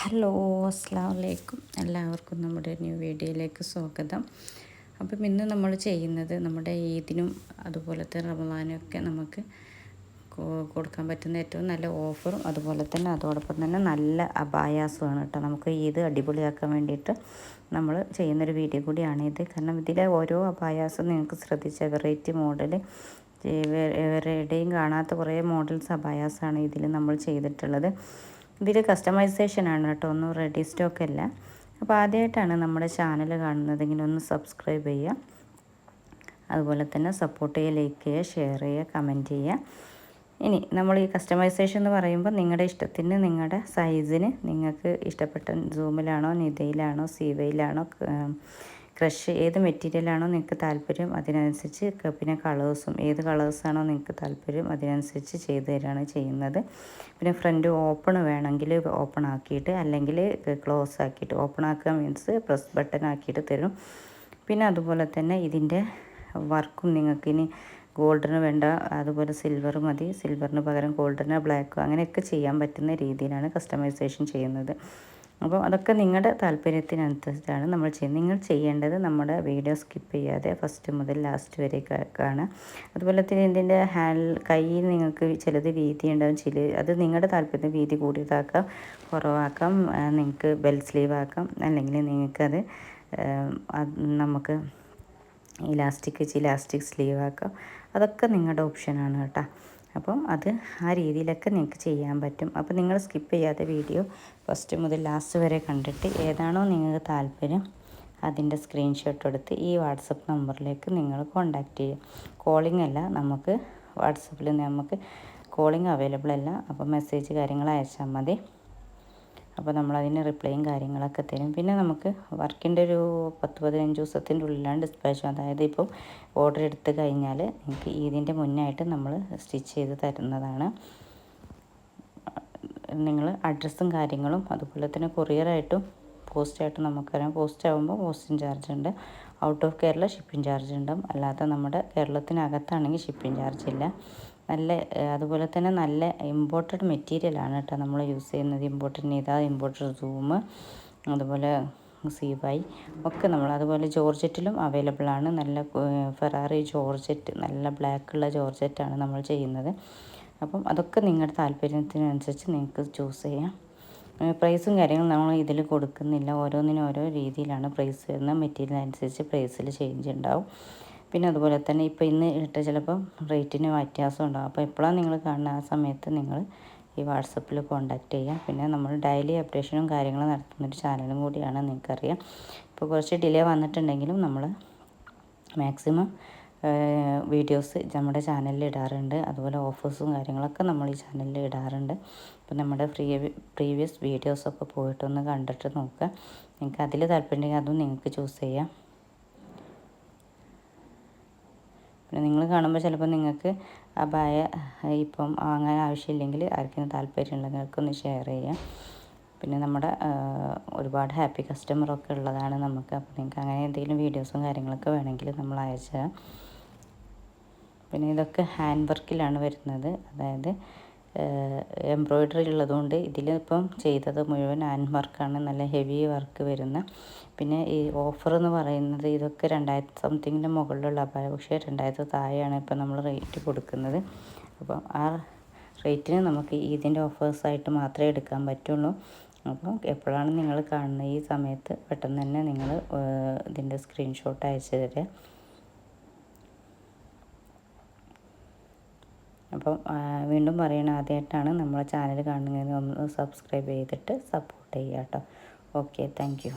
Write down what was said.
Hello, അസ്സലാമു അലൈക്കും. എല്ലാവർക്കും നമ്മുടെ ന്യൂ വീഡിയോയിലേക്ക് സ്വാഗതം. അപ്പം ഇന്ന് നമ്മൾ ചെയ്യുന്നത് നമ്മുടെ ഈദിനും അതുപോലത്തെ റമദാനൊക്കെ നമുക്ക് കൊടുക്കാൻ പറ്റുന്ന ഏറ്റവും നല്ല ഓഫറും അതുപോലെ തന്നെ അതോടൊപ്പം തന്നെ നല്ല അബായാസുമാണ് കേട്ടോ. നമുക്ക് ഈദ് അടിപൊളിയാക്കാൻ വേണ്ടിയിട്ട് നമ്മൾ ചെയ്യുന്നൊരു വീഡിയോ കൂടിയാണിത്. കാരണം ഇതിലെ ഓരോ അബായാസും നിങ്ങൾക്ക് ശ്രദ്ധിച്ച വെറൈറ്റി മോഡൽ എവിടെയും കാണാത്ത കുറേ മോഡൽസ് അബായാസാണ് ഇതിൽ നമ്മൾ ചെയ്തിട്ടുള്ളത്. ഇതിൽ കസ്റ്റമൈസേഷനാണ് കേട്ടോ, ഒന്നും റെഡി സ്റ്റോക്ക് അല്ല. അപ്പോൾ ആദ്യമായിട്ടാണ് നമ്മുടെ ചാനൽ കാണുന്നതെങ്കിൽ ഒന്ന് സബ്സ്ക്രൈബ് ചെയ്യുക, അതുപോലെ തന്നെ സപ്പോർട്ട് ചെയ്യുക, ലൈക്ക് ചെയ്യുക, ഷെയർ ചെയ്യുക, കമൻറ്റ് ചെയ്യുക. ഇനി നമ്മൾ ഈ കസ്റ്റമൈസേഷൻ എന്ന് പറയുമ്പോൾ നിങ്ങളുടെ ഇഷ്ടത്തിന് നിങ്ങളുടെ സൈസിന് നിങ്ങൾക്ക് ഇഷ്ടപ്പെട്ട സൂമിലാണോ, നിതയിലാണോ, സീവയിലാണോ, ക്രഷ് ഏത് മെറ്റീരിയലാണോ നിങ്ങൾക്ക് താല്പര്യം അതിനനുസരിച്ച്, പിന്നെ കളേഴ്സും ഏത് കളേഴ്സാണോ നിങ്ങൾക്ക് താല്പര്യം അതിനനുസരിച്ച് ചെയ്ത് തരികയാണ് ചെയ്യുന്നത്. പിന്നെ ഫ്രണ്ട് ഓപ്പൺ വേണമെങ്കിൽ ഓപ്പൺ ആക്കിയിട്ട്, അല്ലെങ്കിൽ ക്ലോസ് ആക്കിയിട്ട്, ഓപ്പൺ ആക്കുക മീൻസ് പ്രസ് ബട്ടൺ ആക്കിയിട്ട് തരും. പിന്നെ അതുപോലെ തന്നെ ഇതിൻ്റെ വർക്കും നിങ്ങൾക്ക് ഇനി ഗോൾഡിന് വേണ്ട അതുപോലെ സിൽവർ മതി, സിൽവറിന് പകരം ഗോൾഡിനോ ബ്ലാക്കോ അങ്ങനെയൊക്കെ ചെയ്യാൻ പറ്റുന്ന രീതിയിലാണ് കസ്റ്റമൈസേഷൻ ചെയ്യുന്നത്. അപ്പോൾ അതൊക്കെ നിങ്ങളുടെ താല്പര്യത്തിനനുസരിച്ചാണ് നമ്മൾ ചെയ്യുന്നത്. നിങ്ങൾ ചെയ്യേണ്ടത് നമ്മുടെ വീഡിയോ സ്കിപ്പ് ചെയ്യാതെ ഫസ്റ്റ് മുതൽ ലാസ്റ്റ് വരെ കാണുക. അതുപോലെ തന്നെ ഇതിൻ്റെ കൈ നിങ്ങൾക്ക് ചിലത് വീതി ഉണ്ടാവും, അത് നിങ്ങളുടെ താല്പര്യത്തിന് വീതി കൂടിയതാക്കാം, കുറവാക്കാം. നിങ്ങൾക്ക് ബെൽ സ്ലീവ് ആക്കാം, അല്ലെങ്കിൽ നിങ്ങൾക്കത് നമുക്ക് ഇലാസ്റ്റിക് സ്ലീവ് ആക്കാം. അതൊക്കെ നിങ്ങളുടെ ഓപ്ഷനാണ് കേട്ടോ. അപ്പം അത് ആ രീതിയിലൊക്കെ നിങ്ങൾക്ക് ചെയ്യാൻ പറ്റും. അപ്പോൾ നിങ്ങൾ സ്കിപ്പ് ചെയ്യാത്ത വീഡിയോ ഫസ്റ്റ് മുതൽ ലാസ്റ്റ് വരെ കണ്ടിട്ട് ഏതാണോ നിങ്ങൾക്ക് താല്പര്യം അതിൻ്റെ സ്ക്രീൻഷോട്ട് എടുത്ത് ഈ വാട്സപ്പ് നമ്പറിലേക്ക് നിങ്ങൾ കോൺടാക്റ്റ് ചെയ്യുക. കോളിംഗ് അല്ല, നമുക്ക് വാട്സപ്പിൽ നമുക്ക് കോളിംഗ് അവൈലബിൾ അല്ല. അപ്പോൾ മെസ്സേജ് കാര്യങ്ങൾ അയച്ചാൽ മതി. അപ്പോൾ നമ്മളതിന് റിപ്ലൈയും കാര്യങ്ങളൊക്കെ തരും. പിന്നെ നമുക്ക് വർക്കിൻ്റെ ഒരു 10-15 ദിവസത്തിൻ്റെ ഉള്ളിലാണ് ഡിസ്പാച്ചും. അതായത് ഇപ്പോൾ ഓർഡർ എടുത്ത് കഴിഞ്ഞാൽ നിങ്ങൾക്ക് ഇതിൻ്റെ മുന്നായിട്ട് നമ്മൾ സ്റ്റിച്ച് ചെയ്ത് തരുന്നതാണ്. നിങ്ങൾ അഡ്രസ്സും കാര്യങ്ങളും അതുപോലെ തന്നെ കൊറിയറായിട്ടും പോസ്റ്റായിട്ടും നമുക്കറിയാം. പോസ്റ്റ് ആകുമ്പോൾ പോസ്റ്റിംഗ് ചാർജ് ഉണ്ട്, out of Kerala shipping charge ഉണ്ടാവും. അല്ലാതെ നമ്മുടെ കേരളത്തിനകത്താണെങ്കിൽ ഷിപ്പിംഗ് ചാർജ് ഇല്ല. അതുപോലെ തന്നെ നല്ല ഇമ്പോർട്ടഡ് മെറ്റീരിയലാണ് കേട്ടോ നമ്മൾ യൂസ് ചെയ്യുന്നത്. ഇമ്പോർട്ടഡ് നിത, ഇമ്പോർട്ടഡ് സൂം, അതുപോലെ സീബായി ഒക്കെ നമ്മൾ, അതുപോലെ ജോർജറ്റിലും അവൈലബിൾ ആണ്. നല്ല ഫെറാറി ജോർജറ്റ്, നല്ല ബ്ലാക്കുള്ള ജോർജറ്റാണ് നമ്മൾ ചെയ്യുന്നത്. അപ്പം അതൊക്കെ നിങ്ങളുടെ താല്പര്യത്തിനനുസരിച്ച് നിങ്ങൾക്ക് ചൂസ് ചെയ്യാം. പ്രൈസും കാര്യങ്ങളും നമ്മൾ ഇതിൽ കൊടുക്കുന്നില്ല. ഓരോന്നിനും ഓരോ രീതിയിലാണ് പ്രൈസ് വരുന്നത്. മെറ്റീരിയൽ അനുസരിച്ച് പ്രൈസിൽ ചേഞ്ച് ഉണ്ടാവും. പിന്നെ അതുപോലെ തന്നെ ഇപ്പോൾ ഇന്ന് ഇട്ട ചിലപ്പം റേറ്റിന് വ്യത്യാസം ഉണ്ടാകും. അപ്പോൾ എപ്പോഴാണ് നിങ്ങൾ കാണുന്ന ആ സമയത്ത് നിങ്ങൾ ഈ വാട്സപ്പിൽ കോൺടാക്റ്റ് ചെയ്യാം. പിന്നെ നമ്മൾ ഡെയിലി അപ്ഡേഷനും കാര്യങ്ങളും നടത്തുന്നൊരു ചാനലും കൂടിയാണ്, നിങ്ങൾക്കറിയാം. ഇപ്പോൾ കുറച്ച് ഡിലേ വന്നിട്ടുണ്ടെങ്കിലും നമ്മൾ മാക്സിമം വീഡിയോസ് നമ്മുടെ ചാനലിൽ ഇടാറുണ്ട്. അതുപോലെ ഓഫേഴ്സും കാര്യങ്ങളൊക്കെ നമ്മൾ ഈ ചാനലിൽ ഇടാറുണ്ട്. അപ്പോൾ നമ്മുടെ പ്രീവിയസ് വീഡിയോസൊക്കെ പോയിട്ടൊന്ന് കണ്ടിട്ട് നോക്കുക. നിങ്ങൾക്ക് അതിൽ താല്പര്യമുണ്ടെങ്കിൽ അതും നിങ്ങൾക്ക് ചൂസ് ചെയ്യാം. പിന്നെ നിങ്ങൾ കാണുമ്പോൾ ചിലപ്പോൾ നിങ്ങൾക്ക് അബായ ഇപ്പം വാങ്ങാൻ ആവശ്യമില്ലെങ്കിൽ ആർക്കെങ്കിലും താല്പര്യമുള്ളവർക്കൊന്ന് ഷെയർ ചെയ്യാം. പിന്നെ നമ്മുടെ ഒരുപാട് ഹാപ്പി കസ്റ്റമറൊക്കെ ഉള്ളതാണ് നമുക്ക്. അപ്പോൾ നിങ്ങൾക്ക് അങ്ങനെ എന്തെങ്കിലും വീഡിയോസും കാര്യങ്ങളൊക്കെ വേണമെങ്കിൽ നമ്മൾ അയച്ചാൽ. പിന്നെ ഇതൊക്കെ ഹാൻഡ് വർക്കിലാണ് വരുന്നത്, അതായത് എംബ്രോയ്ഡറി ഉള്ളതുകൊണ്ട് ഇതിലിപ്പം ചെയ്തത് മുഴുവൻ ഹാൻഡ് വർക്കാണ്, നല്ല ഹെവി വർക്ക് വരുന്ന. പിന്നെ ഈ ഓഫർ എന്ന് പറയുന്നത് ഇതൊക്കെ 2000 സംതിങ്ങിൻ്റെ മുകളിലുള്ള അപായം, പക്ഷേ 2000 താഴെയാണ് ഇപ്പം നമ്മൾ റേറ്റ് കൊടുക്കുന്നത്. അപ്പം ആ റേറ്റിന് നമുക്ക് ഇതിൻ്റെ ഓഫേഴ്സായിട്ട് മാത്രമേ എടുക്കാൻ പറ്റുള്ളൂ. അപ്പോൾ എപ്പോഴാണ് നിങ്ങൾ കാണുന്നത് ഈ സമയത്ത് പെട്ടെന്ന് തന്നെ നിങ്ങൾ ഇതിൻ്റെ സ്ക്രീൻഷോട്ട് അയച്ചു തരിക. അപ്പം വീണ്ടും പറയണ, ആദ്യമായിട്ടാണ് നമ്മളെ ചാനൽ കാണുന്നതെന്ന് ഒന്ന് സബ്സ്ക്രൈബ് ചെയ്തിട്ട് സപ്പോർട്ട് ചെയ്യുക കേട്ടോ. Okay, thank you.